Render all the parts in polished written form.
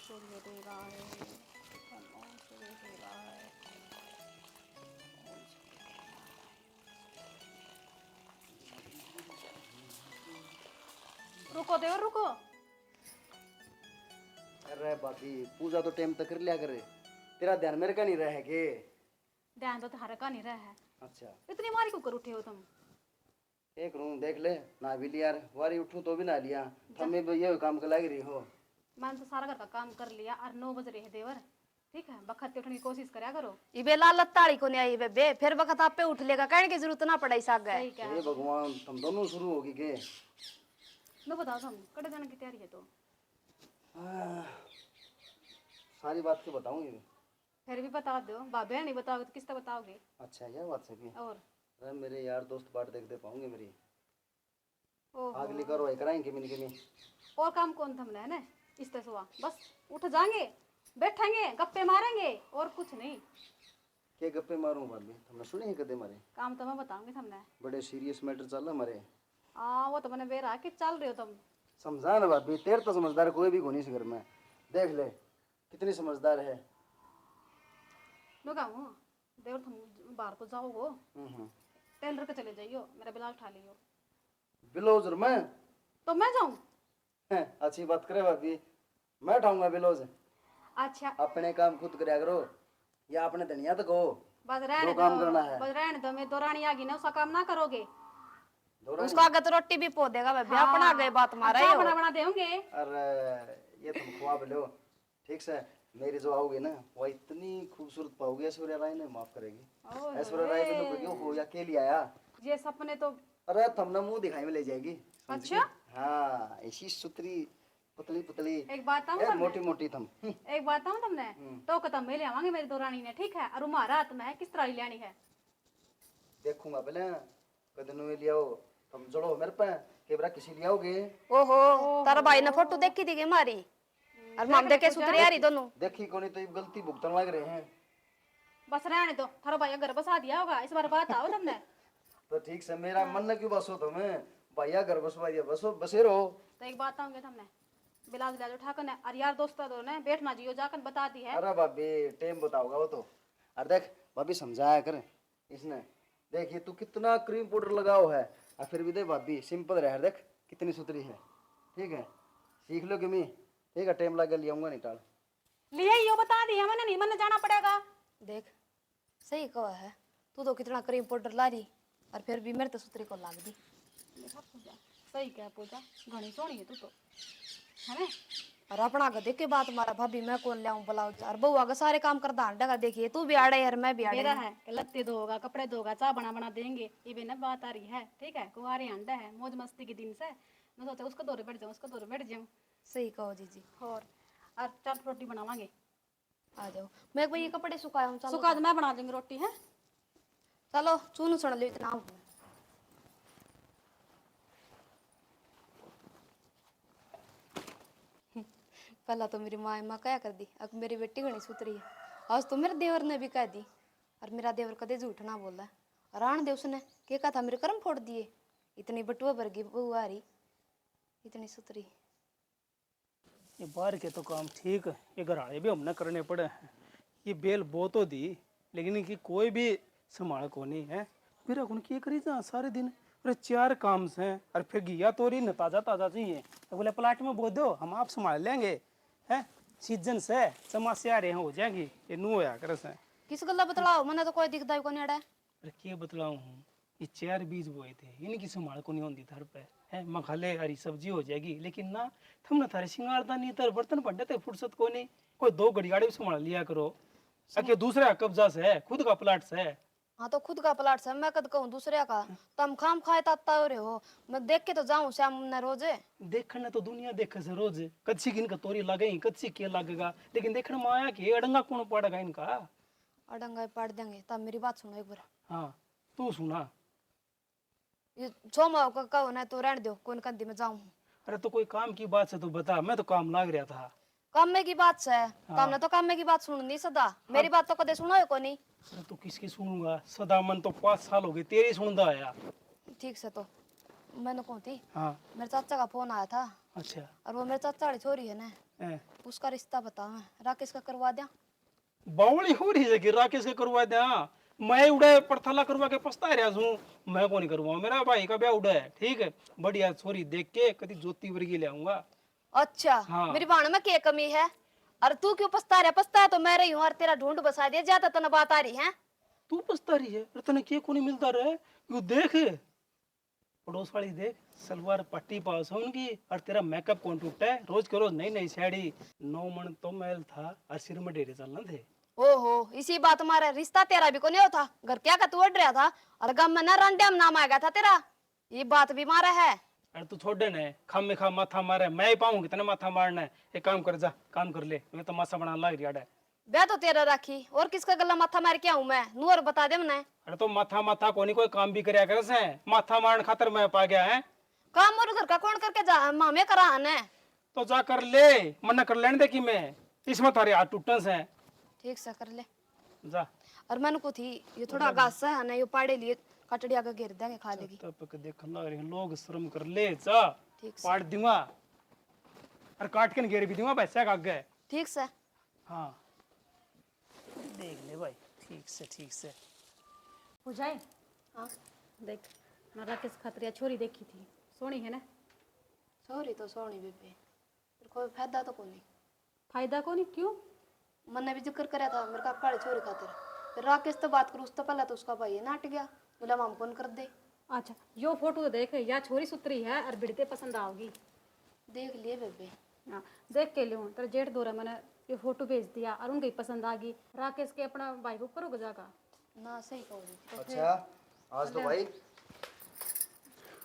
सूर्य दे रहा है, कौन सूर्य दे रहा है, कौन सूर्य दे रहा है। रुको देवर रुको। अरे भाभी पूजा तो टाइम तक कर लिया करे, तेरा ध्यान मेरे का नहीं रहे के? ध्यान तो तुम्हारा का नहीं रहा है। अच्छा इतनी मारी को कर उठे हो तुम? एक रूम देख ले, ना भी लिया यार, वारी उठूं तो भी ना लिया। हमें भी ये काम कर लग रही हो। मैंने तो सारा घर का काम कर लिया और 9 बज रहे हैं देवर। ठीक है, बखत उठने की कोशिश करा करो। इबे लालत ताड़ी को नहीं आई बे, फिर वक्त आप पे उठ लेगा, कहने की जरूरत ना पड़े साग गए। सही क्या हे भगवान, तुम दोनों शुरू होगी के? मैं बताओ तुम कटे जाने की तैयारी है तो सारी बात के बताऊंगी। फिर भी बता दो, बाबे नहीं बताओगे तो किससे बताओगे? अच्छा यह बात सही। और अरे मेरे यार दोस्त बात देख दे पाऊंगे मेरी। ओहो, अगली करो कराएंगे मिनी के और काम कौन थमना है ना? इस तरह सुबह बस उठ जाएंगे, बैठेंगे, गप्पे मारेंगे और कुछ नहीं। के गप्पे मारूं भाभी, तुमने सुने हैं कदे मारे? काम तो मैं बताऊंगी थमने। बड़े सीरियस मैटर चल रहा हमारे। वो तो मैंने बेरा कि चल रहे हो तुम। समझा ना भाभी, तेरे तो समझदार कोई भी कोनी इस घर में। देख ले कितनी समझदार है। मैं कहूँ देवर तुम बाहर तो जाओगो, टेलर के चले जाइयो, मेरा ब्लाउज उठा लियो। ब्लाउज में तो मैं जाऊँ? अच्छी बात करे भाभी, मैं उठाऊंगा ब्लाउज। अच्छा अपने काम खुद करया करो, या अपने धनिया तो कहो बस जो रहने काम दो, करना है। बस रहने दो। मेरी दौरानी आ गई ना, उसका काम ना करोगे? उसको आगे तो रोटी भी पो देगा बे, अपना गए बात मारा अच्छा ही बना बना देंगे। अरे ये तुम खुआ लो ठीक से। मेरी जो आओगी ना वो इतनी खूबसूरत पाओगी, ऐश्वर्या राय ने माफ करेगी। ऐश्वर्या राय को क्यों हो या के लिए आया? ये सपने तो अरे तुमने मुंह दिखाई में ले जाएगी। अच्छा हाँ ऐसी सुतरी पुतली पुतली, एक बात ए, मोटी मोटी तुम। एक बात बताऊं तुमने, तो कदम में ले आवांगे मेरी दौरानी ने, ठीक है? और हमारा हाथ में है किस तरह लेनी है। देखूंगा पहले कदनों में लियाओ, तुम जड़ो मेरे पे के बरा किसी लियाओगे। ओहो तारा भाई ने फोटो देखी थी हमारी, और हम देखे सुतरी यारी दोनों। देखी कोनी तो ये गलती भुगतन लग रहे हैं। बस रहने दो, थारा भाई घर बसा दिया होगा, इस बार बात आओ तुमने। तो ठीक से मेरा मन न क्यों बसो तुम्हें, भैया घर बसवा दिया, बसो बसे रहो। तो एक बात बताऊंगे तुमने, बिलाज बिलाज उठा कर और यार दोस्त दो ने बैठना जियो जाकर बता दी है। अरे भाभी टाइम बताओगा वो तो। अरे देख भाभी समझाया कर इसने, देख ये तू कितना क्रीम पाउडर लगाओ है, और फिर भी देख भाभी सिंपल रह, देख कितनी सुथरी है। ठीक है सीख लो कि मैं, ठीक है टाइम लगा लिया नहीं टाल लिए यो बता दी है मैंने, नहीं मैंने जाना पड़ेगा। देख सही कहा है, तू तो कितना क्रीम पाउडर ला रही, और फिर भी मेरे तो सुतरी को लाग दी। सही क्या पूजा, घनी सोनी है तू तो, है ना? और अपना का देख के बात मारा, भाभी मैं कौन लाऊं ब्लाउज, और बउआ का सारे काम कर दान डगा। देखिए तू भी आड़े यार मैं भी आड़े। मेरा है कि लत्ते धोगा, कपड़े धोगा, चाय बना बना देंगे, ये भी ना बात आ रही है। ठीक है, कुंवारी अंडा है, मौज मस्ती के दिन से मैं सोचा उसको दौरे बैठ जाऊँ, उसको दौरे बैठ जाऊँ। सही कहो जीजी। और चाट रोटी बनावांगे। आ जाओ, मैं कोई ये कपड़े सुखाया हूँ, चलो सुखा मैं बना दूंगी रोटी है। चलो चूनू सुन लो इतना। पहला तो मेरी माँ क्या कर दी, अब मेरी बेटी घनी सुतरी है। आज तो मेरे देवर ने भी कह दी, और मेरा देवर कदे झूठ ना बोला। और आन दे उसने क्या कहा था, मेरे कर्म फोड़ दिए। इतनी बटुआ भर गई बहू आ रही, इतनी सुतरी। ये बाहर के तो काम ठीक है, ये घराड़े भी हमने करने पड़े हैं। ये बेल बो तो दी, लेकिन इनकी कोई भी संभाल को नहीं है। फिर उन की करी जा सारे दिन, अरे 4 काम से, और फिर घिया तोरी न ताजा ताजा चाहिए, तो बोले प्लाट में बो दो, हम आप संभाल लेंगे। हैं सीजन से समस्या रहे हो जाएगी, ये नू होया कर से। किस गल्ला बतलाओ, मैंने तो कोई दिखता ही को नहीं अड़ा। अरे क्या बतलाऊं हूँ, ये 4 बीज बोए थे, इनकी संभाल को नहीं होती घर पे है। मखाले हरी सब्जी हो जाएगी, लेकिन ना तुमने थारे सिंगारदा नहीं, तर बर्तन पड़े थे फुर्सत को नहीं। कोई 2 घड़ियाड़े भी संभाल लिया करो। अके दूसरे कब्जा से है, खुद का प्लाट से है। हाँ तो खुद का प्लाट से मैं कद कहूँ दूसरे का, तुम खाम खाए ताता हो रहे हो। मैं देख के तो जाऊँ श्याम ने रोजे। देखने तो दुनिया देखे से रोज, कच्ची की इनका तोरी लगे, कच्ची क्या लगेगा, लेकिन देखने में आया कि अड़ंगा कौन पड़ेगा इनका। अडंगा पाड़ देंगे, तब मेरी बात सुनो एक बार। हाँ तू सुना। ये छोमा कहो ना तो रहने दो, कौन कंदी में जाऊँ। अरे तो कोई काम की बात से तू बता, मैं तो काम लाग रहा था। कामे की बात से तुमने तो कामे की बात सुन नहीं सदा, मेरी बात तो कदे सुनो है को नहीं। अरे तो किसकी सुनूंगा, सदा मन तो 5 साल हो गए तेरी सुनता आया। ठीक से तो मैंने कौन थी, हाँ मेरे चाचा का फोन आया था। अच्छा और वो मेरे चाचा वाली छोरी है ना, उसका रिश्ता बता, मैं राकेश का करवा दिया। बावली हो रही है कि राकेश के करवा दे। मैं उड़े पड़थला करवा के पछता रहा हूँ। मैं को नहीं करवाऊं, मेरा भाई का ब्याह उड़ा है, ठीक है। बढ़िया छोरी देख के कभी ज्योति वर्गी ले आऊंगा। अच्छा हाँ। मेरी बाण में क्या कमी है? अरे तू क्यों पछता रहा? पछता है तो मैं रही हूँ और तेरा ढूंढ बसा दिया, ज्यादा तो न बात आ रही है। तू पछता रही है? अरे तने के को नहीं मिलता रहे? यू देख पड़ोस वाली देख, सलवार पट्टी पास है उनकी, और तेरा मेकअप कौन टूटा है? रोज के रोज नई नई साड़ी। 9 मन तो मैल था और सिर में डेरे चलना थे। ओहो, इसी बात हमारा रिश्ता तेरा भी को नहीं होता। घर क्या का तू अड़ रहा था और गम में ना रंडेम नाम आ गया था तेरा। ये बात भी मारा है। अरे तू छोड़ दे ना, खाम में खाम माथा मारे, मैं ही पाऊंगी तेने माथा मारना है। एक काम कर, जा काम कर ले, मैं तो मासा बना लग रहा है। ब्याह तो तेरा राखी, और किसका गला माथा मार के आऊं मैं? नूर बता दे मने। अरे तो माथा माथा कोनी कोई काम भी करया करे से, माथा मारन खातर मैं पा गया है। काम और घर का कौन करके जा मामे करा ने? तो जा कर ले, मना कर लेने दे कि मैं इसमें थारे हाथ टूटन से। ठीक से कर ले। जा और मैंने को थी ये थोड़ा घास है ना, ये पाड़े लिए कटड़िया का घेर देंगे खा लेगी। तब तक देख लग रहे हैं लोग, शर्म कर ले। जा ठीक से। पाट दूंगा और काट के घेर भी दूंगा पैसा का आगे। ठीक से। हाँ देख ले भाई, ठीक से ठीक से। हो जाए। हाँ देख, मैं राकेश खतरिया छोरी देखी थी, सोनी है ना। सॉरी तो सोनी बेबे, पर कोई फायदा तो कोनी। फायदा को नहीं, क्यों? मैंने भी जिक्र कराया था मेरे का काले छोरी खातिर। फिर राकेश तो बात करूँ उससे पहले तो उसका भाई नाट गया, बोला माम कौन कर दे। अच्छा, यो फोटो तो देख, या छोरी सुतरी है और बिड़ते पसंद आओगी। देख लिए बेबे। हाँ, देख के लियो। तेरे जेठ दो मैंने ये फोटो भेज दिया और उनकी पसंद आ गई। राकेश के अपना भाई को करोगे जाका ना सही कहोगे। अच्छा आज तो भाई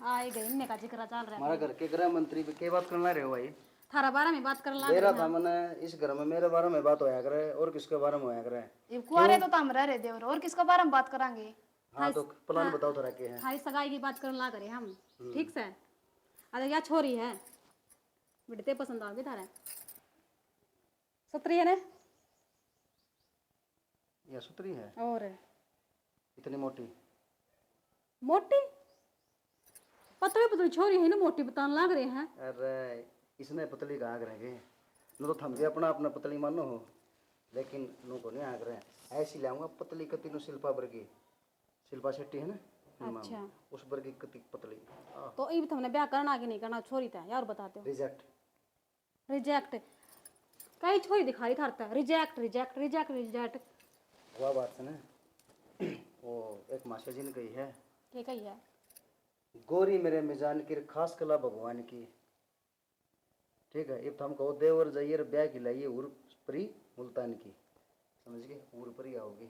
आए गए, इनने का जिक्र चल रहा है। हमारा घर के गृह मंत्री पे के बात करना रहे हो भाई? थारा बारे में बात कर ला। दे रहा था मैंने, इस घर में मेरे बारे में बात होया करे और किसके बारे में होया करे? ये कुआरे तो हम रह रहे देवर, और किसका बारे में बात करांगे? हाँ तो प्लान बताओ थोड़ा के है। थारी सगाई की बात करने ला करे हम, ठीक से। अरे या छोरी है, बिड़ते पसंद आओगे थारे। सुतरी है ना, या सुतरी है और इतनी मोटी? मोटी पतली पतली छोरी है ना, मोटी बताने लग रहे हैं। अरे इसने पतली का आग रहे न तो थम के अपना अपना पतली मानो हो, लेकिन नो को नहीं आग रहे। ऐसी लाऊंगा पतली कति नु शिल्पा वर्गी, शिल्पा शेट्टी है ना। अच्छा, उस वर्गी कति पतली। तो ये तुमने ब्याह करना आगे नहीं करना? छोरी था यार, बताते हो। रिजेक्ट। रिजेक्ट? कई छोरी दिखा रही था, रिजेक्ट रिजेक्ट रिजेक्ट रिजेक्ट। वह बात है ना, वो एक माशा जी ने कही है, क्या कही है? गोरी मेरे मिजान की खास कला भगवान की। ठीक है, अब हम कहो देवर जाइए ब्याह की लाइए उर परी मुल्तान की, समझ गए? उर परी आओगी,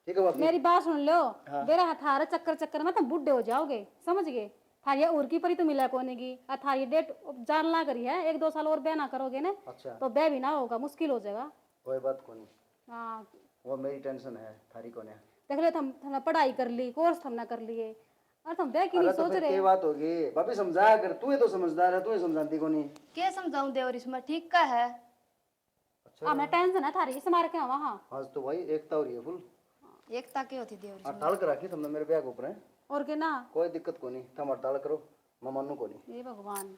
ठीक है बात? मेरी बात सुन लो। मेरा थारा चक्कर चक्कर में तुम बुढ़े हो जाओगे, समझ गए? थारी उर की परी तो मिला कोने की, और थारी डेट जान ला करी है, 1-2 साल और ब्याह ना करोगे ना अच्छा तो ब्याह भी ना होगा, मुश्किल हो जाएगा। कोई बात को नहीं, हाँ वो मेरी टेंशन है, थारी को नहीं। देख लो, तुमने पढ़ाई कर ली, कोर्स तुमने कर लिए, और तुम ब्याह की नहीं अरे तो सोच फिर रहे। क्या बात होगी भाभी? समझाया कर, तू ही तो समझदार है, तू ही समझाती को नहीं। क्या समझाऊं देवर, इसमें ठीक का है। अच्छा हमें टेंशन है थारी, इस मार के वहाँ। आज तो भाई एकता हो रही है फुल। एकता की होती देवर? हड़ताल करा के तुमने मेरे ब्याह के ऊपर है, और के ना, कोई दिक्कत को नहीं, तुम हड़ताल करो, मैं मानू को नहीं। ये भगवान,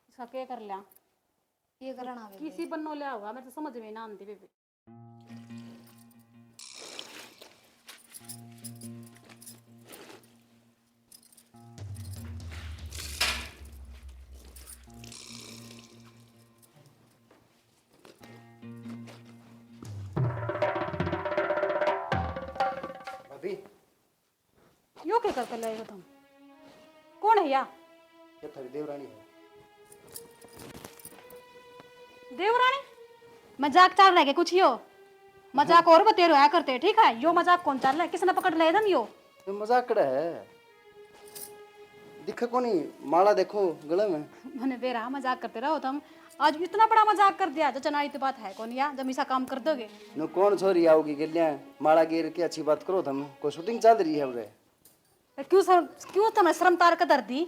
इसका क्या कर लिया? ये करना बेबे। किसी बन्नो लिया होगा, मेरे तो समझ में ना आती बेबी। भाभी यो क्या करके लाए हो तुम? कौन है या? ये थारी देवरानी है। देवरानी? मजाक चल रहा है कुछ यो? मजाक और बते रहा करते, ठीक है? यो मजाक कौन चल रहा है? किसने पकड़ लिया तुम यो? तो मजाक कड़ा है, दिखा को नहीं? माला देखो गले में। मैंने बेरा मजाक करते रहो तुम। आज इतना बड़ा मजाक कर दिया तो चनाई तो बात है कौन या, जब ऐसा काम कर दोगे? नो कौन छोरी आओगी गिलिया माला गिर के अच्छी बात करो, तुम कोई शूटिंग चल रही है उरे? तो क्यों तुम्हें शर्म तार का दर्दी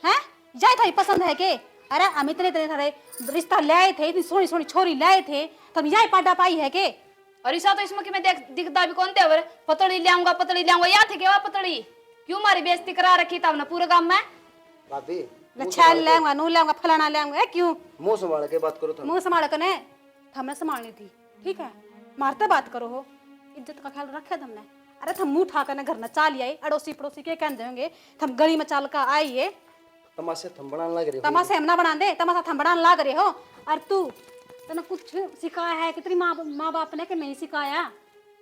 हैं? जाए थारी पसंद है के? अरे हम इतने इतने सारे रिश्ता लाए थे, इतनी सोनी सोनी छोरी लाए थे, तुम यही पाडा पाई है के? और ऐसा तो इसमें कि मैं देख दिखता भी कौन देवर? पतड़ी लाऊंगा पतड़ी लाऊंगा, या थे क्या पतड़ी? क्यों मारी बेइज्जती करा रखी था हमने पूरे गांव में? भाभी छाल लाऊंगा, नू लाऊंगा, फलाना लाऊंगा, क्यों? मुंह संभाल के बात करो तुम। मुंह संभाल कर ने हमने संभालनी थी, ठीक है। मारते बात करो हो, इज्जत का ख्याल रखे तुमने। अरे थम मुंह उठा कर घर न चाल आई, अड़ोसी पड़ोसी के कहते होंगे थम गली में चाल का आइए, तमाशे थम बनाने लग रहे हो। तमाशे हम ना बना दे, तमाशा थम बनाने लाग रहे हो। और तू तूने कुछ सिखाया है कि तेरी माँ बाप ने कि नहीं सिखाया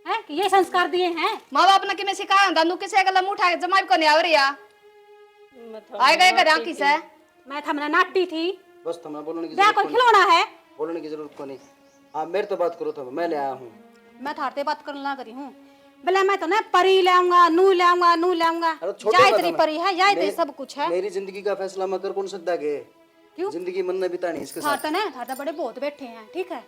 है कि ये संस्कार दिए हैं? माँ बाप ने किमें सिखाया दानू किसे गला मुंह उठा के जमाई को नहीं आवरिया आए गए घर आंकी से मैं थमने नाटी थी, बस थमने बोलने की क्या कोई खिलौना है? बोलने की जरूरत को नहीं। हाँ मेरे तो बात करो, तो मैं ले आया हूँ। मैं थारते बात करने लग रही हूँ। बोले मैं तो ना परी लाऊंगा, नू लाऊंगा, नू लाऊंगा। अरे छोटे जाए बात तेरी है, परी है, जाए तेरी सब कुछ है। मेरी जिंदगी का फैसला मैं कर कौन सकता है? क्यों? जिंदगी मन ने बितानी इसके साथ। थारता बड़े बहुत बैठे हैं, ठीक है।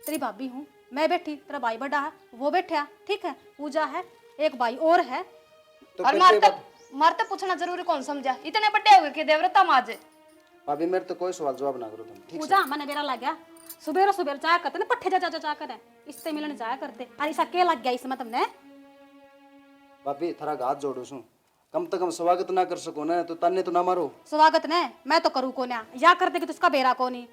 तेरी भाभी हूँ मैं बैठी, तेरा भाई बड़ा है वो बैठा, ठीक है। पूजा है, एक भाई और है। तो और फिर कोई मारते पूछना जरूरी कौन समझा? इतने बड़े हो गए कि देवव्रता माजे भाभी मेरे तो कोई सवाल जवाब ना करो तुम, ठीक है? पूजा मैंने मेरा लग गया, सुबेरा सुबेरा जाया करते ना, पट्ठे जा कर इससे मिलने जाया करते। अरे ऐसा क्या लग गया इसमें तुमने? भाभी थारा हाथ जोड़ो सू, कम से कम स्वागत ना कर सको ना तो ताने तो ना मारो। स्वागत ने मैं तो करूँ को ना, या कर देगी तो उसका बेरा को नहीं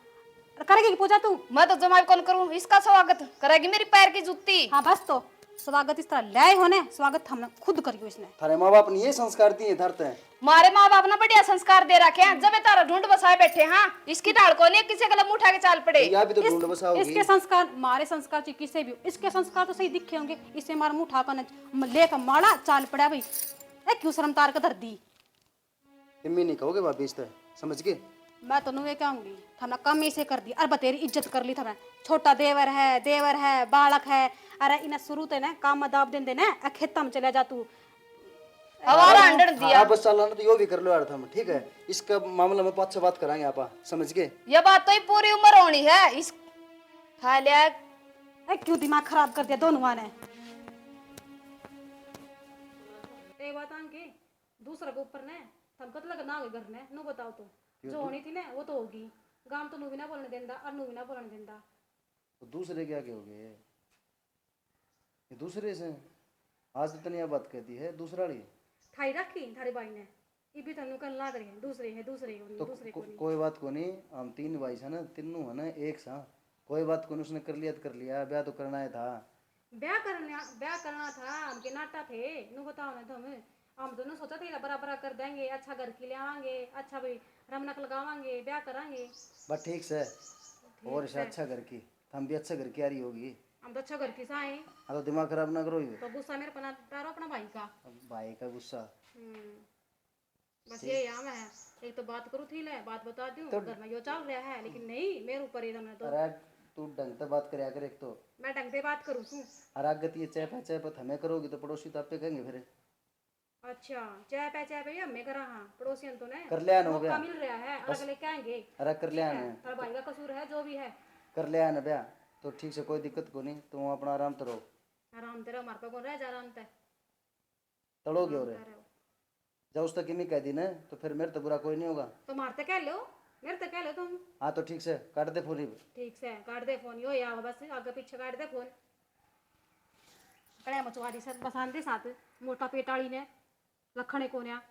करेगी कि पूजा तू? मैं तो जमाई कौन करूं, इसका स्वागत करेगी मेरी पैर की जुत्ती। हाँ बस तो स्वागत इस तरह लाए होने, स्वागत हमने खुद करियो इसने। थारे माँ बाप ने ये संस्कार दिए धरते हैं। मारे माँ बाप ने बढ़िया संस्कार दे रखे हैं, जब ये तारा ढूंढ बसाए बैठे। हाँ इसकी ढाल को नहीं किसी गला मुंह उठा के चाल पड़े। यहाँ भी तो ढूंढ बसाओगी। इसके संस्कार मारे संस्कार चाहिए किसे भी, इसके संस्कार तो सही दिखे होंगे। इससे मारा मुंह उठाकर लेकर माड़ा चाल पड़ा भाई। क्यों शर्म तार का धर दी? तिम्मी नहीं कहोगे भाभी इस तरह, समझ के? मैं तो नुए कहूंगी थमने कम इसे कर दी। अरे बतेरी इज्जत कर ली थमने। छोटा देवर है बालक है। अरे इन्हें शुरू ते ना काम में दाब दें देना, खेता में चले जा तू। हवारा अंडर दिया। हाँ बस चलाना तो यो भी कर लो यार तुम, ठीक है? इसका मामला में 5 बात कराएंगे आप, समझ के? ये बात तो ही पूरी उम्र होनी है। इस खा लिया क्यों दिमाग खराब कर दिया दोनों ने? एक बात आंके दूसरा के ऊपर ने थम कत लग ना हो घर ने नु बताओ तो जो होनी थी ना वो तो होगी। गांव तो नु भी ना बोलने देंदा और नु भी ना बोलने देंदा। तो दूसरे क्या कहोगे? ये दूसरे से आज इतनी बात कहती है दूसरा ली ठाई रखी थारे भाई ने ये भी तनु कल लाग रही है दूसरे है दूसरे को नहीं तो दूसरे को नहीं। कोई बात को नहीं, हम 3 भाई है ना, तीनों है ना एक सा, कोई बात को नहीं। उसने कर लिया तो कर लिया, ब्याह तो करना ही था। ब्याह करना था, हमके नाटा थे नु बताओ ना तुम। हम दोनों सोचा था बराबर कर देंगे, अच्छा घर की ले आवांगे, अच्छा भाई रमनक लगावांगे, ब्याह करांगे। बस ठीक से और इसे अच्छा घर की, हम भी अच्छा घर की आ रही होगी। हम तो अच्छा घर की साए। हाँ तो दिमाग खराब ना करो ये। तो गुस्सा मेरे पना तारो अपना भाई का। अब भाई का गुस्सा बस ये यहाँ है। एक तो बात करूँ थी ले बात बता दूं तो घर में यो चल रहा है, लेकिन नहीं मेरे ऊपर एकदम तो। अरे तू ढंग से बात करे अगर एक तो मैं ढंग से बात करूँ तू। अरे अगत ये चैप हमें करोगी तो पड़ोसी तो आप पे कहेंगे फिर। अच्छा चाय पे हमें करा। हाँ पड़ोसियन तो ने कर लिया ना हो मौका गया। मिल रहा है, अगले कहेंगे अरे कर लिया ना, तेरा भाई का कसूर है जो भी है। कर लिया ना ब्याह तो ठीक से कोई दिक्कत को नहीं, तुम अपना आराम तो रहो। आराम तेरा हमारे पे कौन रह जा आराम ते तड़ोगे और जब उस तक नहीं कह दी ना तो फिर मेरे तो बुरा कोई नहीं होगा। तो मारते कह लो, मेरे तो कह लो तुम। हाँ तो ठीक से काट दे फोन। ठीक से काट दे फोन, यो या बस आगे पीछे काट दे फोन। कड़े मचवारी से बसांदे साथ मोटा पेटाड़ी ने लखने को न्या।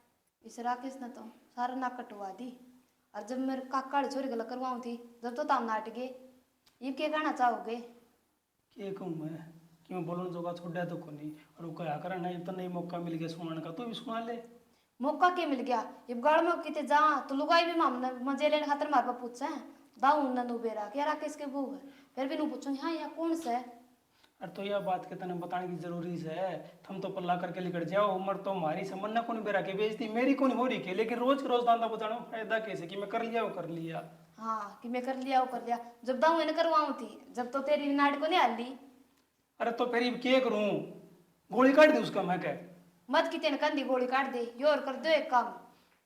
इस राकेश ने तो सारा नाक कटवा दी। और जब मेरे काका छोरी गला करवाऊं थी जब तो ताम नाट गए। ये क्या कहना चाहोगे? के कहूँ मैं कि मैं बोलने जोगा छोड़ा तो कोनी और वो कहा करा नहीं तो नहीं मौका मिल गया सुनाने का तो भी सुना ले। मौका के मिल गया ये गाड़ में किते जा तो लुगाई भी मामने मजे लेने खातर मार पर पूछे दाऊ न नु बेरा क्या राकेश के बहू है फिर भी नु पूछो हाँ या कौन से? अरे तो यह बात के तने बताने की जरूरी है। थम तो पल्ला करके लिखट जाओ, उम्र तो हमारी से मन्ना को नहीं बेरा के बेचती मेरी को नहीं हो रही के, लेकिन रोज के रोज दांदा बचाने में फायदा कैसे कि मैं कर लिया वो कर लिया। हाँ कि मैं कर लिया वो कर लिया। जब दाऊ इन्हें करवाऊं थी जब तो तेरी नाट को नहीं आली। अरे तो फिर क्या करूं, गोली काट दी उसका मैं कह मत की तेन कंधी गोली काट दे यो और कर दो एक काम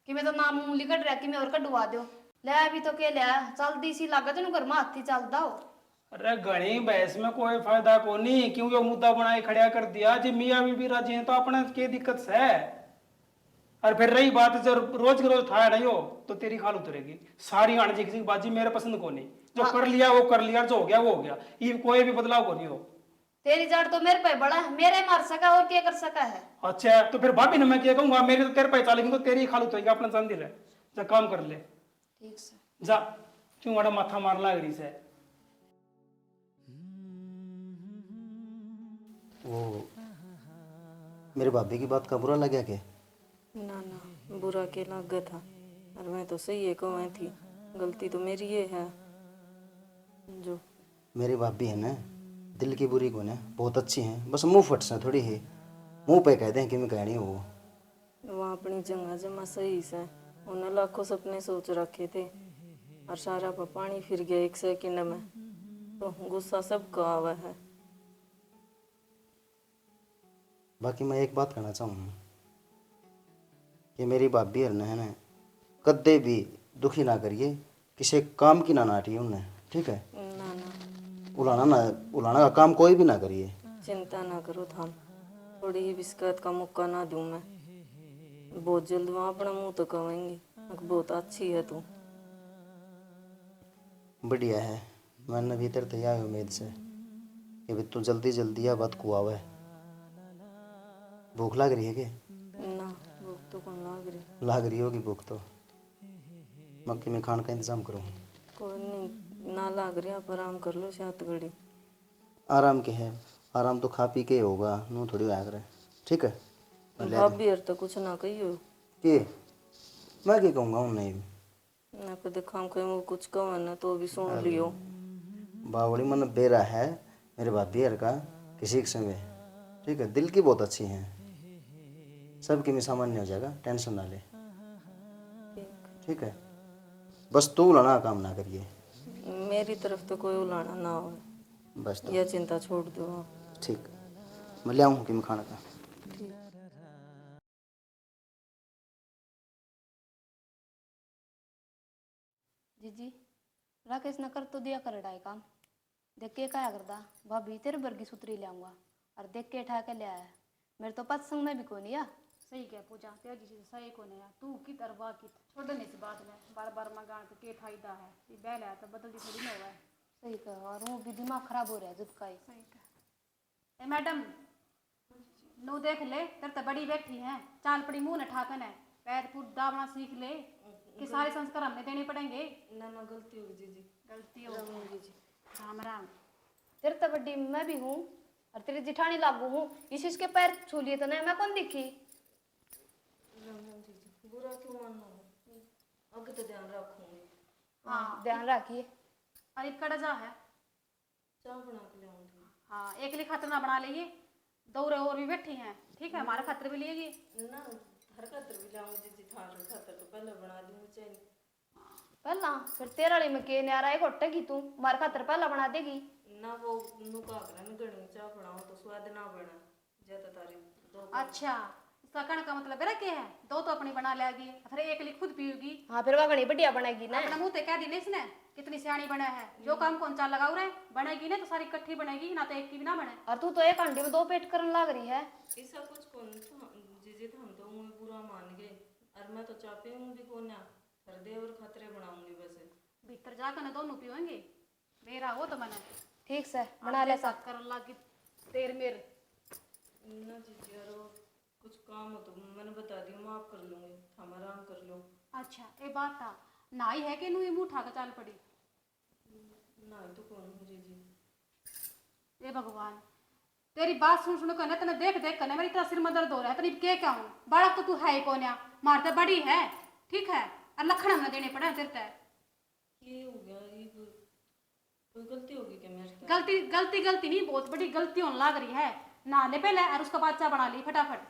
कि मैं तो नाम मुंह लिखट रहा कि मैं और कटवा दो ले अभी तो के लिया चल दी सी लागत घर में हाथी चलता हो। अरे घनी बहस में कोई फायदा को नहीं, क्यों यो मुद्दा बनाए खड़ा कर दिया जी मियाँ बीबी राजी हैं तो अपने के दिक्कत से है। और फिर रही बात जब रोज के रोज ठाया नहीं हो तो तेरी खाल उतरेगी सारी आने किसी बाजी मेरे पसंद को नहीं। जो कर लिया वो कर लिया, जो हो गया वो हो गया, ये कोई भी बदलाव को नहीं हो। तेरी जड़ तो मेरे पे बड़ा है, मेरे मार सका और क्या कर सका है। अच्छा तो फिर भाभी ने मैं क्या कहूंगा, मेरे तो तेरे पे चलेगी तो तेरी खाल उतरेगी, अपना जान दिल है जा काम कर ले ठीक से जा, क्यों बड़ा माथा मार लाग रही से। मेरे भाभी की बात का बुरा लगा क्या? ना ना, बुरा के लग गया था। और मैं तो सही है कहूँ थी, गलती तो मेरी ये है जो। मेरी भाभी है ना, दिल की बुरी को ना, बहुत अच्छी हैं, बस मुंह फट से थोड़ी है, मुंह पे कह दें कि मैं कहनी वो। वहाँ अपनी जगह जमा सही से, उन्हें लाखों सपने सोच रखे थे और सारा पर पानी फिर गया एक सेकंड में, तो गुस्सा सबका आवा है। बाकी मैं एक बात कहना चाहूँ कि मेरी भाभी है ना, कदे भी दुखी ना करिए, किसी काम की ना नाटिए उन्हें, ठीक है? ना ना, उलाना का काम कोई भी ना करिए। चिंता ना करो थाम, थोड़ी ही भी शिकायत का मौका ना दूँ मैं। बहुत जल्द वहाँ अपना मुंह तो कहेंगी बहुत अच्छी है तू। बढ़िया है, मैंने भीतर तैयार उम्मीद से कि भी तू जल्दी जल्दी आ बात को आवे। भूख लग रही है क्या? ना, भूख तो कौन लाग रही। लाग रही होगी भूख तो, मक्की में खाने का इंतजाम करूँ। कोई नहीं, ना लाग रही, आप आराम कर लो 7 घड़ी। आराम के है, आराम तो खा पी के होगा, नू थोड़ी आग रहे, ठीक है? भाभी यार तो कुछ ना कहियो कि मैं क्या कहूँगा हूँ? नहीं ना कदे खाम खाए वो कुछ कहो ना तो भी सुन लियो। बावड़ी मन बेरा है मेरे भाभी हर का किसी के संग, ठीक है? दिल की बहुत अच्छी हैं, सबकी में सामान्य हो जाएगा, टेंशन ना ले, ठीक है? बस तू लाना काम ना करिए, मेरी तरफ तो कोई उलाना ना हो, बस तो यह चिंता छोड़ दो आप। ठीक। मैं ले आऊँ कि मैं खाना का। जीजी राकेश ने कर तो दिया कर डाई काम, देख के क्या करता भाभी तेरे वर्गी सूत्री ले आऊंगा और देख के ठा के ले आया। मेरे तो पसंद में भी कोनी या। सही क्या पूजा तेरी जी सही को नहीं तू की तरवा की छोड़ने से बात में बार बार मगान के फायदा है ये बैल है तो बदलती थोड़ी ना हुआ है। सही कहा, और वो भी दिमाग खराब हो रहा है जुद का ही। सही कहा। ए मैडम नो देख ले तेरे तो बड़ी बैठी है, चाल पड़ी मुंह न ठाकन है, पैर फूट दावना सीख ले कि सारे संस्कार हमें देने पड़ेंगे। ना ना, गलती होगी जीजी, गलती हो जीजी। राम राम। तेरे तो बड्डी मैं भी हूँ और तेरी जिठानी लागू हूँ, इस के पैर छू लिए तो नहीं मैं कौन दिखी। जीजी बुरा क्यों मानना हो, आगे तो ध्यान रखूंगी। हाँ ध्यान रखिए। और एक कड़ा जा है। चाय बना के ले आऊंगी। हाँ एक लिए खातर ना बना लेगी, दो और भी बैठी हैं, ठीक है? हमारा खातर भी लेगी ना, हर खातर भी लाऊंगी जीजी, थार खातर तो पहले बना दूंगी चाय। पहला फिर तेरा वाली में के न्यारा एक घोटे की तू मार खातर पहला बना देगी ना वो नुका कर मैं गणी चाय बनाऊं तो स्वाद ना बना ज्यादा तारी दो। अच्छा इसका कहने का मतलब मेरा क्या है, दो तो अपनी बना लेगी फिर एक लिए खुद पीऊगी। हाँ फिर वह घनी बढ़िया बनेगी ना। अपना मुंह ते कह दी नहीं इसने कितनी सियाणी बना है, जो काम कौन चा लगाऊ रहे बनेगी ना तो सारी इकट्ठी बनेगी ना तो एक की भी ना बने। और तू तो एक अंडे में 2 पेट करने लग रही है। ऐसा कुछ कौन जीजी था, हम तो मुझे बुरा मान गए और मैं तो चापे हूँ भी कौन ना कर दे और खतरे बनाऊंगी बस। भीतर जाकर ना दोनों पियोगे मेरा हो तो मैंने ठीक से बना ले साथ कर ला की तेर मेर। ना जीजी यार वो कुछ काम हो तो मैंने बता दिया, माफ कर लूंगी, हम आराम कर लो। अच्छा ये बात था नाई है कि नू मुंह उठा के चाल पड़ी। ना तो कौन हूँ जीजी। ए भगवान तेरी बात सुन सुन कर तेने देख देख कर मेरी तरह सिर में दर्द हो रहा है, तेरी के क्या हूँ बालक तो तू है ही कौन है, मारते बड़ी है ठीक है और लखन हमने देने पड़े तेरे ते। ये हो गया, ये कोई गलती होगी क्या मेरे से? गलती गलती गलती नहीं बहुत बड़ी गलती होने लग रही है, नहा ले पहले और उसका बाद चाय बना ली फटाफट।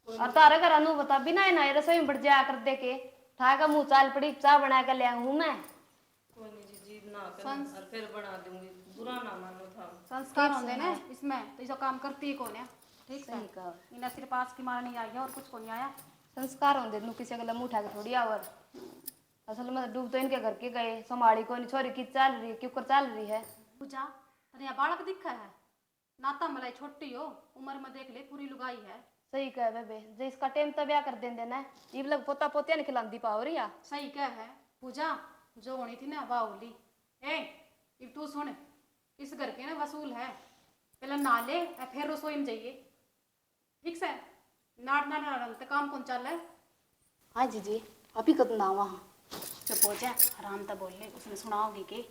और तारे घर अनु बता बिना ना रसोई में बढ़ जाया कर दे के ठा का मुंह चाल पड़ी चाय बना के ले हूँ मैं। कोई नहीं जीजी ना कर और फिर बना दूंगी, बुरा ना मानो था। संस्कार होंगे ना इसमें तो जो काम करती ही कौन है, ठीक है? सही कहा। इन्हें सिर्फ पास की मार नहीं आई है और कुछ को नहीं आया। संस्कार होंगे नु किसी के मुंह उठा के थोड़ी आवर। असल में डूब तो इनके घर के गए संभाली को नहीं, छोरी की चल रही है क्यों कर चल रही है। पूजा तने बालक दिखा है, नाता मलाई छोटी हो उम्र में देख ले पूरी लुगाई है। सही कह बेबे जो इसका टाइम तो ब्याह कर दें देना ये लग पोता पोतिया ने खिलांदी पाओ रही है। सही क्या है पूजा, जो होनी थी ना वाह होली। ए अब तू सुन इस घर के ना वसूल है, पहले ना ले फिर रसोई में जाइए ठीक से, नाट नाट नाट काम कौन चल है। हाँ जी जी अभी कद ना वहाँ चुप हो जा आराम तो बोल ले, उसने सुनाओगी कि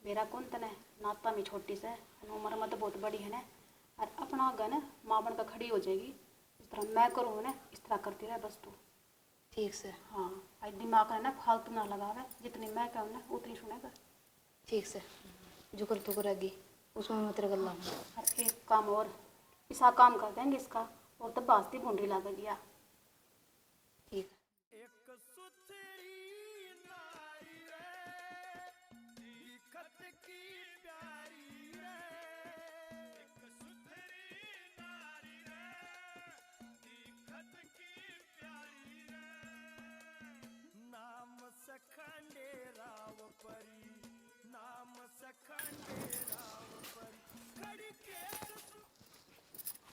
मेरा कौन तने नाता में छोटी से उम्र में तो बहुत बड़ी है ना, और अपना आगे ना माँ बनकर खड़ी हो जाएगी। जिस तरह मैं करूँ ना इस तरह करती रहे बस तू। ठीक से। हाँ, आज दिमाग है ना फालतू ना लगावे, जितनी मैं कहूँ ना उतनी सुनेगा। ठीक से जो कर तू करेगी उसमें मैं तेरे गल्ला हूँ। और एक काम और, ऐसा काम कर देंगे इसका और तो बास्ती भूंडी लगा दिया। ठीक है।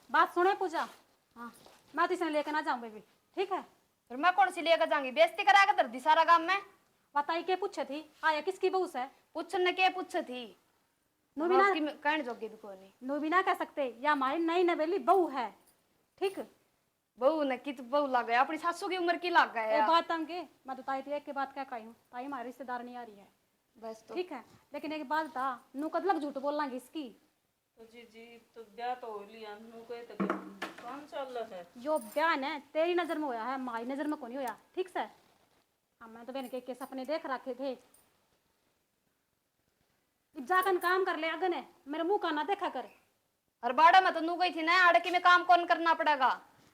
बात सुने पूजा, हाँ मैं तो इसे लेकर ना जाऊँ बेबी, ठीक है? फिर मैं कौन सी लेकर जाऊंगी? बेइज्जती करा के दर्दी सारा काम में। बताई के पूछे थी आया किसकी बहू से? पूछने के पूछ थी नू भी ना कहने जोगी भी कोई नहीं। नू भी ना कह सकते या हमारी नई नवेली बहू है, ठीक? बहू ने की तो बहू लग गया, अपनी सासू की उम्र की लग गया। एक बात तंगे, मैं तो ताई थी एक के बात क्या कही हूँ, ताई हमारी रिश्तेदार नहीं आ रही है, बस तो ठीक है? लेकिन एक बात था, नू कद लग झूठ बोलना इसकी। तो जी तो ब्याह तो हो लिया, नु कहे तो काम चल रहा है। जो बयान है तेरी नजर में होया है, हमारी नजर में को नहीं होया, ठीक से? हाँ, मैं तो बहन के सपने देख रखे थे। जाकर काम कर ले अगन है, मेरे मुंह का ना देखा कर। और बाड़ा में तो नू गई थी ना, अड़की में काम कौन करना पड़ेगा?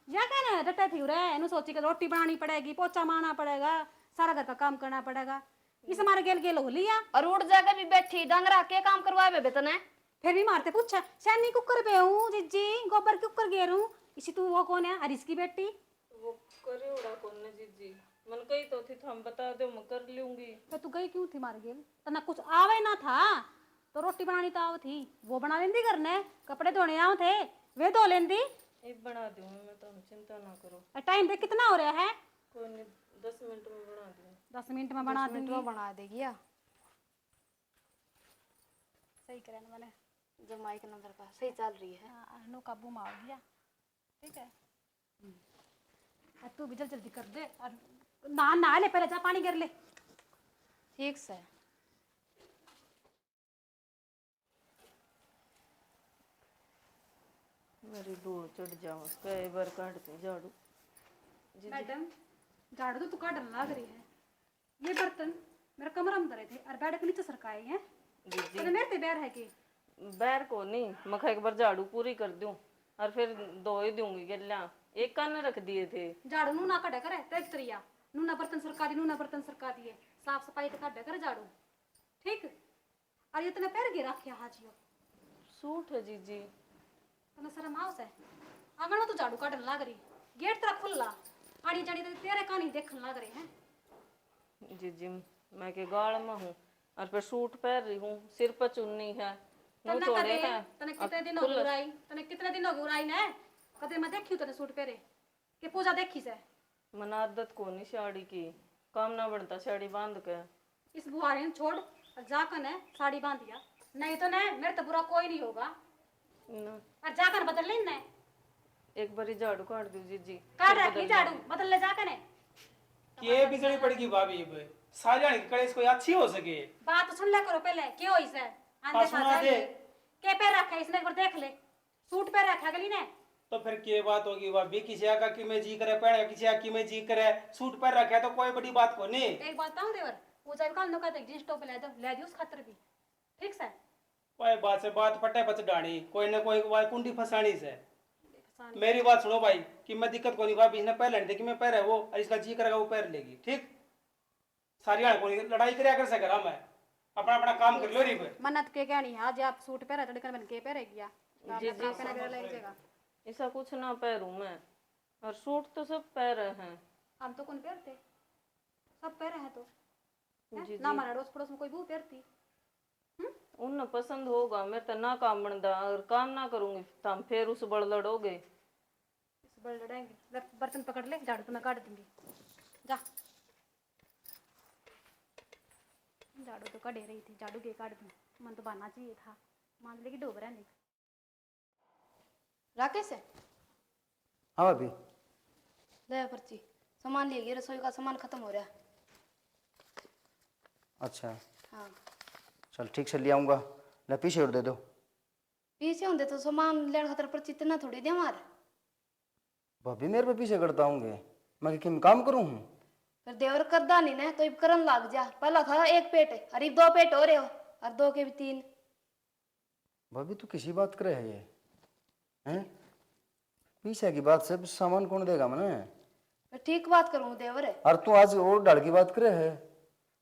या क्या ना डटे थी रे, इन्हें सोची कि रोटी बनानी पड़ेगी, पोछा मारना पड़ेगा, सारा घर का काम करना पड़ेगा। इस हमारे गेल गेल हो लिया। और उठ जाकर भी बैठी डंगरा के काम करवाए बेतने। फिर भी मारते पूछा सैनी कुकर पे हूँ जिज्जी, गोबर के कुकर गेर हूँ, इसी तू वो कौन है? हरीश की बेटी। वो करे उड़ा कौन ने जी मन कही तो थी, हम बता दो मैं कर लूंगी। तो तू गई क्यों थी मार गेल? तना कुछ आवे ना था तो रोटी बनानी तो आव थी, वो बना लेंदी घर ने, कपड़े धोने आव थे वे धो लेंदी। एक बना दूंगी मैं, तो हम चिंता ना करो। टाइम देख कितना हो रहा है? कोई नहीं 10 मिनट में बना दूंगी। 10 मिनट में बना दूंगी। तो बना देगी या सही करने वाले जमाई के नंबर का सही चल रही है। अनु काबू में आ गया, ठीक है? और तू भी जल्दी कर दे और नहा ले, पहले जा पानी गिर ले। ठीक से। मेरी धूल चढ़ जाओ, कई बार काटते झाड़ू। मैडम झाड़ू तो तू काटने लग रही है, ये बर्तन मेरे कमरा में धरे थे और बेड के नीचे सरकाए हैं। जी मेरे पे बैर है कि बैर को नहीं, मैं एक बार झाड़ू पूरी कर दूं और फिर धो ही दूंगी गल्ला। एक कान रख दिए थे। झाड़ू नू ना कटे करे तेज तरिया, नू ना बर्तन सरका दी, नू ना बर्तन सरका दिए, साफ सफाई तो कटे करे झाड़ू, ठीक? और ये तने पैर गिरा रखे हाजियो सूट है जी तने शर्म आओ से? आंगन में तो झाड़ू काटने लग रही, गेट तेरा खुला, आड़ी जाड़ी तो तेरे कहानी देखने लग रहे हैं। जी मैं के गाल में हूँ और फिर सूट पहन रही हूँ, सिर पर चुन्नी है, मुंह तने छोड़े कदे हैं। तने कितने दिन हो गए उराई, तने कितने दिन हो गए उराई ने? कदे मैं देखी तने सूट पहरे के पूजा देखी से? मन आदत को नहीं साड़ी की, काम ना बनता साड़ी बांध के। इस बुआरे ने छोड़ और जाकर ने साड़ी बांध दिया, नहीं तो ने मेरे तो बुरा कोई नहीं होगा। ना और जाकर बदल ले ने, एक बारी झाड़ू काट दो जी काट रखी झाड़ू बदल ले जाकर ने। ये बिजली पड़ेगी भाभी, अब सारी कलेश कोई अच्छी हो सके। बात तो सुन ले करो पहले, क्यों इसे आंधे सुना साथ दे। के पे रखा है इसने, एक बार देख ले सूट पे रखा गली ने। तो फिर क्या बात होगी भाभी? किसी का कि मैं जी करे पहने, किसी का कि मैं जी करे सूट पर रखे, तो कोई बड़ी बात को नहीं। एक बात बताऊं देवर, पूजा भी कल नो कहते जींस टॉप ले दी उस खातर भी, ठीक से? कोई बात से बात पटे बच डाणी, कोई ना कोई बात कुंडी फसानी से। मेरी बात सुनो भाई, कि मैं दिक्कत को नहीं, भाभी इसने पहले नहीं देखी मैं पहले वो, और इसका जी करेगा वो पैर लेगी, ठीक? सारी को लड़ाई कर कर सके मैं अपना अपना काम कर लो। री मन्नत के क्या नहीं, आज आप सूट पे रहते बन के पे रह गया जी लगेगा। ऐसा कुछ ना पहनूं मैं, और सूट तो सब पहन रहे हैं। हम तो कौन पहनते, सब पहरे हैं तो जी ना हमारे अड़ोस पड़ोस में कोई बहू पहनती। उन्हें पसंद होगा, मैं तो ना काम बनता, अगर काम ना करूंगी तो हम फिर उस बड़ लड़ोगे। इस बड़ लड़ाएंगे। बर्तन पकड़ ले, झाड़ू तो मैं काट दूंगी, जा। झाड़ू तो कटे रही थी, झाड़ू के काट दूं, मन तो बनना चाहिए था, मान लेगी डूब रहा नहीं। राकेश है हाँ भाभी। ले पर्ची, सामान ले गई, रसोई का सामान खत्म हो रहा है। अच्छा हाँ चल ठीक से ले आऊँगा, ले पीछे और दे दो। पीछे होंगे तो सामान लेने खातर पर इतना थोड़ी दे हमारे। भाभी मेरे पे पीछे करता होंगे, मैं क्या काम करूँ हूँ? फिर देवर करदा नहीं ना तो इब करन लाग जा। पहला था एक पेट और इब 2 पेट हो रहे हो और 2 के भी 3। भाभी तू किसी बात करे है ये? हैं? पीछे की बात से सामान कौन देगा मैंने? मैं ठीक बात करूँ देवर है। और तू आज और डर की बात करे है?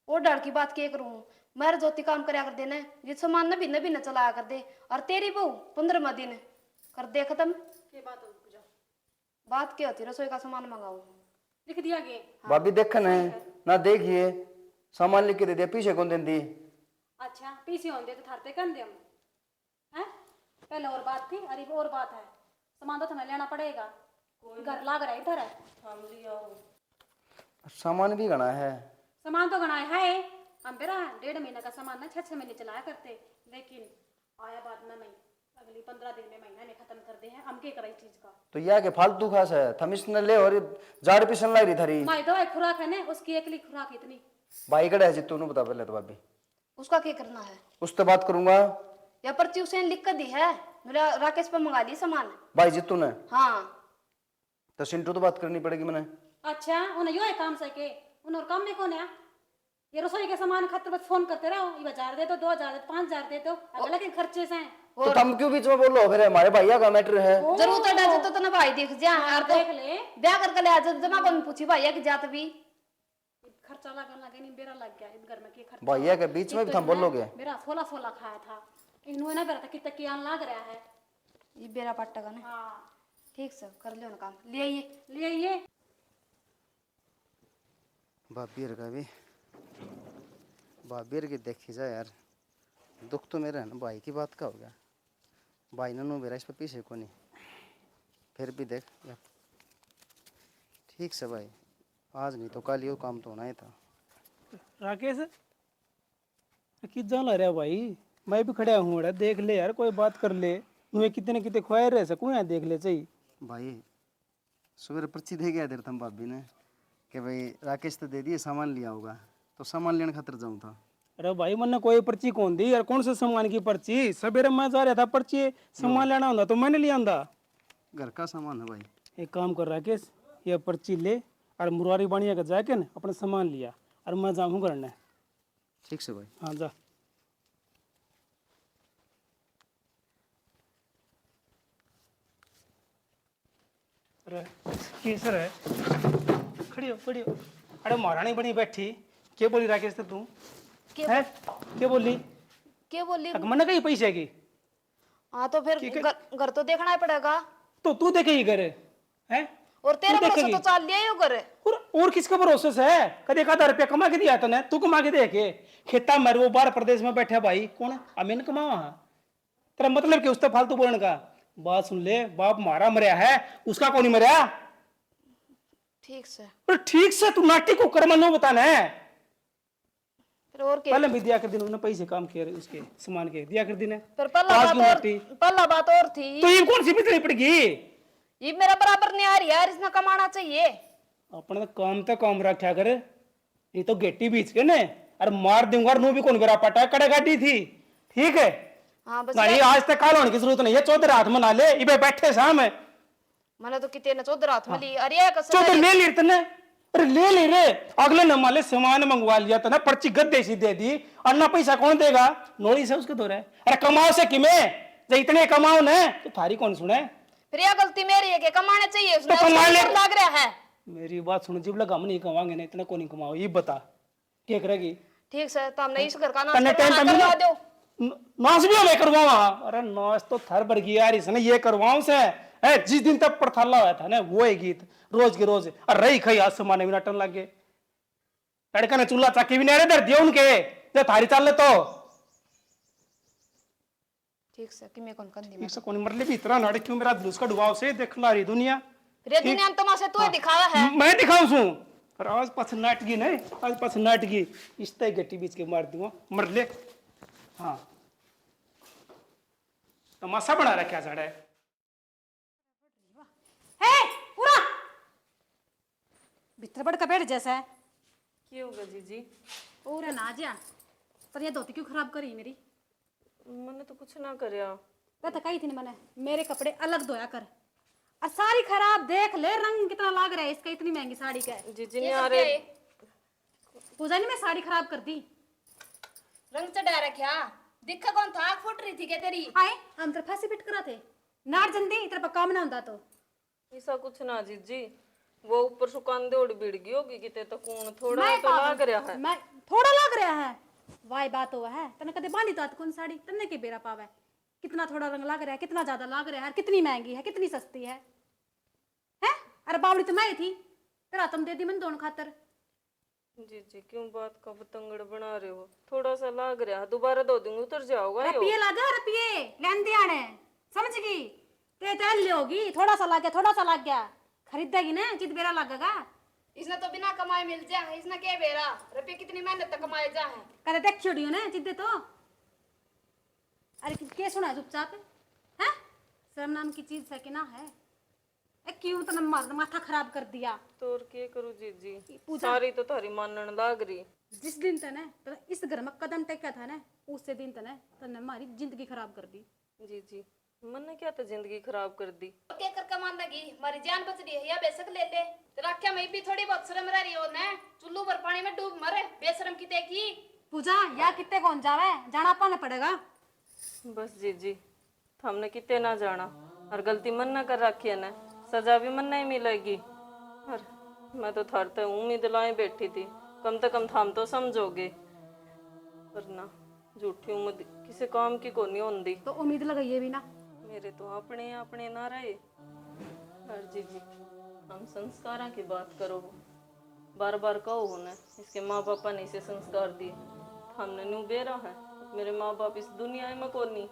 और डर की बात के करूँ? मेरे जोती काम करया कर देना ये सामान नबी नबी न चलाया कर दे। और तेरी बहू 15वां दिन कर दे खत्म। ये बात होगी पूजा। बात क्या होती रसोई का सामान मंगाऊं? लिख दिया गया। भाभी देखन है ना, देखिए सामान लिख के दे दिया, पीछे कौन देंदी? अच्छा पीछे होंगे तो थारते कर दे हम हैं। पहले और बात थी अरे और बात है। सामान तो तुम्हें लेना पड़ेगा। घर लाग रहा है इधर है। हम लिया सामान भी गना है। सामान तो गणाए है। हम बेरा 1.5 महीने का सामान ना 6 महीने चलाया करते, लेकिन आया बाद में नहीं, अगली 15 दिन में महीना में खत्म कर दे हैं। हम क्या करा इस चीज का? तो यह के फालतू खास है, थम इसने ले और जाड़ पिसन लाई रही थारी। माई तो एक खुराक है ना, उसकी अकेली खुराक इतनी। भाई कड़े है जितू नु बता पहले तो भाभी। उसका क्या करना है? उससे बात करूंगा। या पर्ची उसे लिख कर दी है। मेरा राकेश पे मंगा ली सामान। भाई जितू ने हाँ तो सिंटू तो बात करनी पड़ेगी मैंने। अच्छा उन्हें यो है काम से के उन्हें और काम नहीं कौन है? ये रसोई के सामान खत्म बस फोन करते रहो, ये 1000 दे दो, 2000 दे दो, 5000 दे दो, अगले के खर्चे से हैं। तो तुम क्यों बीच में बोल रहे हो? फिर हमारे भैया का मैटर है। जरूरत है तो ना भाई देख जा। हाँ, और तो देख ले ब्याह करके ले आ जमा कौन पूछी भैया की जात भी। खर्चा लगन लगे नहीं, बेरा लग गया इस घर में। के खर्चा भैया के बीच में भी तुम बोलोगे? मेरा फोला फोला खाया था इन्होंने ना बेरा कितना कियान लाग रहा है। ये बेरा पट्टा का ना। हाँ ठीक सब कर लो ना काम ले आइए। ले आइए। भाभी का भी भाभी की देखी जाए यार, दुख तो मेरा है ना, भाई की बात का हो गया। भाई ने मेरा इस पर पीछे को नहीं, फिर भी देख यार। ठीक से भाई, आज नहीं तो कल ये काम तो होना ही था। राकेश कित जान ला रहा भाई, मैं भी खड़ा हूँ अड़ा, देख ले यार कोई बात कर ले। तुम्हें कितने कितने खुआए रह सकूँ यहाँ, देख ले चाहिए। भाई सुबह पर्ची दे गया देर तुम भाभी ने कि भाई राकेश तो दे दिए, सामान लिया होगा, तो सामान लेने खातिर जाऊँ था। अरे भाई मैंने कोई पर्ची कौन दी यार, कौन से सामान की पर्ची? सवेरे मैं जा रहा था पर्ची सामान लेना होता तो मैंने लिया आंदा। घर का सामान है भाई। एक काम कर राकेश, ये पर्ची ले और मुरारी बानिया का जाके ना अपना सामान लिया और मैं जाऊँ घर ने। ठीक से भाई। हाँ जा। अरे केसर है, खड़ी हो। अरे महारानी बनी बैठी, क्या बोली राकेश तो तू है? क्या बोली? क्या बोली? मन कहीं पैसे की? हाँ तो फिर घर तो देखना ही पड़ेगा। तो तू देखेगी घर है? और तेरा तू भरोसा देखेगी? तो चाल लिया ही घर। और किसका भरोसा है? कदे 1000 रुपया कमा के दिया तने, तू कमा के दे के खेता में वो बाहर प्रदेश में बैठा भाई कौन है? अमीन कमावा। तेरा मतलब कि उससे फालतू बोलने का? बात सुन ले, बाप मारा मरिया है, उसका कौन नहीं मरिया? ठीक से ठीक से तू नाटी को कर मनो बताना है। फिर और क्या? पहले भी दिया कर दिन उन्होंने पैसे काम किए उसके सामान के दिया कर दिन। फिर पहला बात और थी। तो ये कौन सी बिजली पड़ेगी? ये मेरा बराबर नहीं आ रही यार, इसने कमाना चाहिए। अपने काम तो काम रखा कर, ये तो गेटी बीच के ने अरे मार दूंगा। नो भी कौन बेरा पटा कड़े गाड़ी थी, ठीक है? हाँ बस नहीं आज तक काल होने की जरूरत नहीं है। चौधर हाथ में ना ले, इबे बैठे सामने। मैंने तो कितने ने चौधर हाथ में ली। अरे चौधर ले ली तने, अरे ले ले रे। अगले न माले सामान मंगवा लिया तने, पर्ची गद्दे सी दे दी और ना पैसा कौन देगा? नोड़ी से उसके दो अरे कमाओ से किमे जो इतने कमाओ ने तो थारी कौन सुने? फिर यह गलती मेरी है कि कमाने चाहिए उसने, तो कमा ले। लग रहा है। मेरी बात सुनो, जिब लगा हम नहीं कमाएंगे ना, इतना कौन नहीं कमाओ, ये बता क्या करेगी? ठीक है तो हमने इस घर का तन्ने टाइम नाश पे करवा दो। नाश भी हमें करवावा। अरे नाश तो थर बढ़ गई यार, इसने ये करवाऊं से है। जिस दिन तक प्रथाला हुआ था ना वो है गीत रोज के रोज। और रही खई आज समाने भी नाटन लग गए। लड़का ने चूल्हा चाकी भी नहीं दर दिया उनके जो थारी चाल ले तो ठीक से कि मैं कौन कर दी ठीक से कौन मरले भी इतना नाटक क्यों? मेरा दिल उसका डुबाव से देख ला रही दुनिया। फिर ये दुनिया में तमाशा तू ही दिखावा है। मैं दिखाऊं सू पर आज पास नाटकी नहीं, आज पास नाटकी इस तरह गट्टी बीच के मार दूंगा मरले। हाँ तमाशा बना रखा साड़ा है। पूरा भीतर बड़ का बैठ जैसा है। क्यों होगा जीजी? और ना जा पर ये धोती क्यों खराब करी मेरी? मैंने तो कुछ ना करया। तो कही थी ना मैंने मेरे कपड़े अलग धोया कर। और साड़ी खराब देख ले, रंग कितना लाग रहा है इसका, इतनी महंगी साड़ी का है। जीजी ने आ रहे पूजा ने मैं साड़ी खराब कर दी। रंग चढ़ा रखा दिखा कौन था, आँख फुट रही थी क्या तेरी? आए हम तेरे फांसी पिट करा थे नार जंदी तेरे पर काम ना होता तो। ऐसा कुछ ना जीजी, वो ऊपर सुकान दे उड़ बिड़ गई होगी किते तो कौन थोड़ा मैं तो लाग रहा है। मैं थोड़ा लग रहा है वाई बात हुआ है तने कदे बांधी तो कौन साड़ी तन्ने के बेरा पावे। कितना थोड़ा रंग लग रहा है, कितना ज्यादा लग रहा है, कितनी महंगी है, कितनी सस्ती है। हैं अरे बावड़ी तो मैं थी तेरा तुम दे दी मैंने दोनों खातर। जीजी क्यों बात का बतंगड़ बना रहे हो, थोड़ा सा लाग रहा है, दोबारा धो दूंगी उतर जाओगा यो। रपिए ला दे रपिए लेन दिया ने समझ गई ते चल लोगी। थोड़ा सा लग गया, थोड़ा सा लग गया, खरीदेगी ना जित बेरा लगेगा। इसने तो बिना कमाए मिल जा, इसने क्या बेरा रुपये कितनी मेहनत तक कमाए जा है। कदे देख छोड़ियो ना जिद्दे तो। अरे क्या सुना है चुपचाप है? शर्म नाम की चीज है कि ना है? क्यों तने माथा खराब कर दिया। तो और क्या करूं जीजी, पूजा। सारी तो थारी मानन लाग रही। जिस दिन तने इस घर में कदम टेका था ना उससे दिन तने हमारी जिंदगी खराब कर दी। जीजी मैंने क्या तो जिंदगी खराब कर दी। क्या कर कमान लगी, हमारी जान बच रही है या बेशक ले ले। तेरा क्या मैं भी थोड़ी बहुत शर्म रह रही हो ना, चुल्लू भर पानी में डूब मरे बेशरम किते की। पूजा या कितने कौन जावे, जाना पाना पड़ेगा। बस जीजी हमने किते ना जाना, और गलती मन ना कर रखी है ना, सजा भी मन नहीं मिलेगी। और मैं तो थार ते उम्मीद लाए बैठी थी, कम से कम थाम तो समझोगे, वरना झूठी उम्मीद किसी काम की को नहीं होंदी। तो उम्मीद लगाइए भी ना। मेरे तो अपने अपने ना रहे। हर जीजी हम संस्कारों की बात करो, बार बार कहो हो ना इसके माँ पापा ने इसे संस्कार दिए, हमने न्यू बेरा है, मेरे माँ बाप इस दुनिया में कौन नहीं।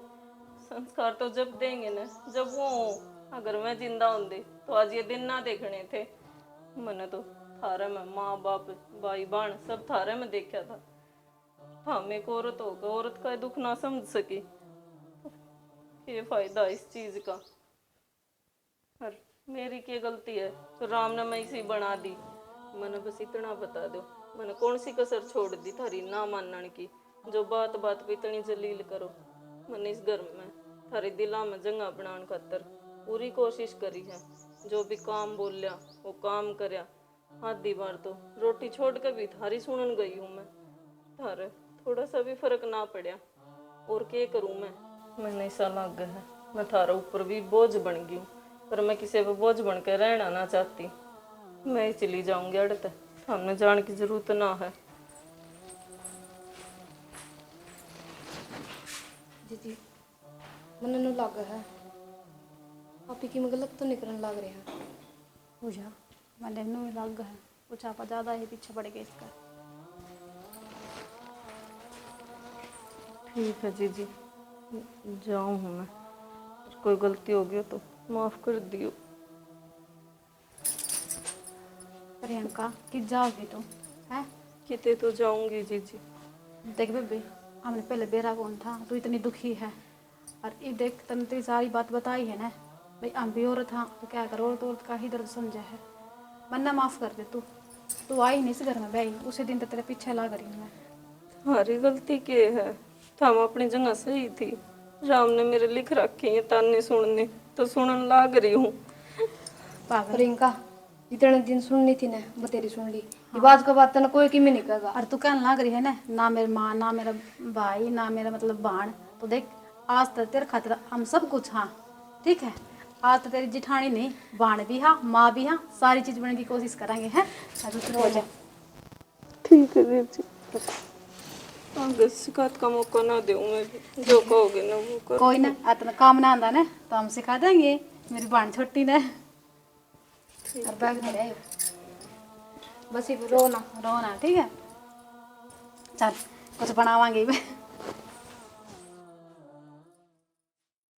संस्कार तो जब देंगे ना जब वो हो, अगर मैं जिंदा होंदे तो आज ये दिन ना देखने थे। मैंने तो थारे में माँ बाप भाई बहन सब थारे में देखा था, हम एक औरत होकर औरत का दुख ना समझ सकी, ये फायदा इस चीज का। और मेरी क्या गलती है तो राम ने मैं इसी बना दी। मैंने बस इतना बता दो, मैंने कौन सी कसर छोड़ दी थारी ना मानने की, जो बात बात पे इतनी जलील करो। मैंने इस घर में थारे दिला में जगह बनाने खातर पूरी कोशिश करी है, जो भी काम बोलिया वो काम करया। आधी बार तो रोटी छोड़ के भी थारी सुनन गई हूँ मैं, थारे थोड़ा सा भी फर्क ना पड़ा। और क्या करूँ मैंने ऐसा लग गया है मैं थारा ऊपर भी बोझ बन गई हूँ, पर मैं किसी पर बोझ बन के रहना ना चाहती। मैं ही चली जाऊंगी अड़ तक, हमने जाने की जरूरत ना है। जीजी मन नु लग है आप ही की मैं गलत तो निकलने लग रहे हैं। पूजा मैंने नू लग है कुछ आप ज्यादा ही पीछे पड़ गए इसका। ठीक है जीजी जाऊँ हूँ मैं, कोई गलती हो गई तो माफ कर दियो। प्रियंका कि जाओगी तुम है? किते तो जाऊंगी जीजी। देख बेबी हमने पहले बेरा कौन था, तू इतनी दुखी है और ये देख तने तेरी सारी बात बताई है ना भाई, हम भी औरत हाँ तो क्या करो, औरत का ही दर्द समझा है। मन्ना माफ कर दे तू आई नहीं इस घर में भाई, उसी दिन तो तेरे पीछे लग रही हूँ मैं। हमारी गलती क्या है, हम अपनी जगह सही थी, राम ने मेरे लिख रखे हैं ताने सुनने तो सुनन लाग रही हूँ। प्रियंका इतने दिन सुननी थी ना वो तेरी सुन ली, ये बात का बात ना कोई की में नहीं कहेगा। और तू कहने लग रही है ना मेरी माँ ना मेरा भाई ना मेरा मतलब बहन, तो देख आज तक तेरे खातिर हम सब कुछ हाँ ठीक है। आज तो तेरी जिठानी नहीं बहन भी हाँ माँ भी हाँ, सारी चीज बनने की कोशिश करेंगे हैं। ठीक है दीदी, आगे शिकायत का मौका ना दूँ मैं भी, जो कहोगे ना वो कर। कोई ना इतना काम ना आंदा ना तो हम सिखा देंगे, मेरी बहन छोटी ना। और बैग में रहे बस ये रोना रोना ठीक है, चल कुछ बनावांगे।